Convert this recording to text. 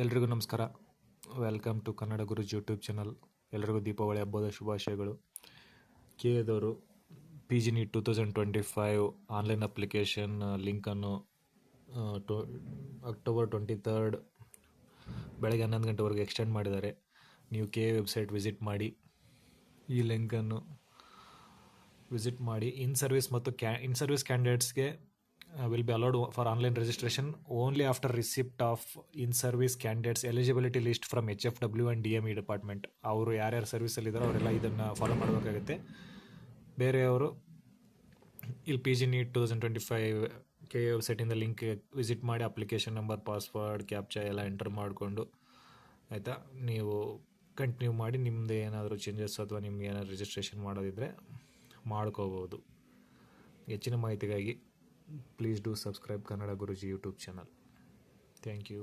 ಎಲ್ರಿಗೂ ನಮಸ್ಕಾರ. Welcome to Kannada Gurus YouTube channel. ಎಲ್ರಿಗೂ ದೀಪಾವಳಿ ಹಬ್ಬದ ಶುಭಾಶಯಗಳು. ಕೆದವರು PG NEET 2025 ಆನ್ಲೈನ್ ಅಪ್ಲಿಕೇಶನ್ ಲಿಂಕನ್ನು ಅಕ್ಟೋಬರ್ 23 ಬೆಳಗ್ಗೆ 11 ಗಂಟೆವರೆಗೆ ಎಕ್ಸ್ಟೆಂಡ್ ಮಾಡಿದ್ದಾರೆ. ನೀವು ವೆಬ್ಸೈಟ್ ವಿಸಿಟ್ ಮಾಡಿ, ಈ ಲಿಂಕನ್ನು ವಿಸಿಟ್ ಮಾಡಿ. ಇನ್ ಸರ್ವಿಸ್ ಮತ್ತು ಇನ್ ಸರ್ವಿಸ್ ಕ್ಯಾಂಡಿಡೇಟ್ಸ್ಗೆ will be allowed for online registration only after receipt of in-service candidates eligibility list from HFW and DME department. ಅವರು ಯಾರ್ಯಾರು ಸರ್ವಿಸಲ್ಲಿ ಇದ್ದಾರೋ ಅವರೆಲ್ಲ ಇದನ್ನು ಫಾಲೋ ಮಾಡಬೇಕಾಗುತ್ತೆ. ಬೇರೆಯವರು ಇಲ್ಲಿ PG NEET 2025 ವೆಬ್ಸೈಟಿಂದ ಲಿಂಕ್ ವಿಸಿಟ್ ಮಾಡಿ ಅಪ್ಲಿಕೇಶನ್ ನಂಬರ್, ಪಾಸ್ವರ್ಡ್, ಕ್ಯಾಪ್ಚಾ ಎಲ್ಲ ಎಂಟರ್ ಮಾಡಿಕೊಂಡು ಆಯಿತಾ, ನೀವು ಕಂಟಿನ್ಯೂ ಮಾಡಿ. ನಿಮ್ಮದು ಏನಾದರೂ ಚೇಂಜಸ್ ಅಥವಾ ನಿಮ್ಗೆ ಏನಾದರೂ ರಿಜಿಸ್ಟ್ರೇಷನ್ ಮಾಡೋದಿದ್ದರೆ ಮಾಡ್ಕೋಬೋದು. ಹೆಚ್ಚಿನ ಮಾಹಿತಿಗಾಗಿ please do subscribe Kannada Guruji YouTube channel. Thank you.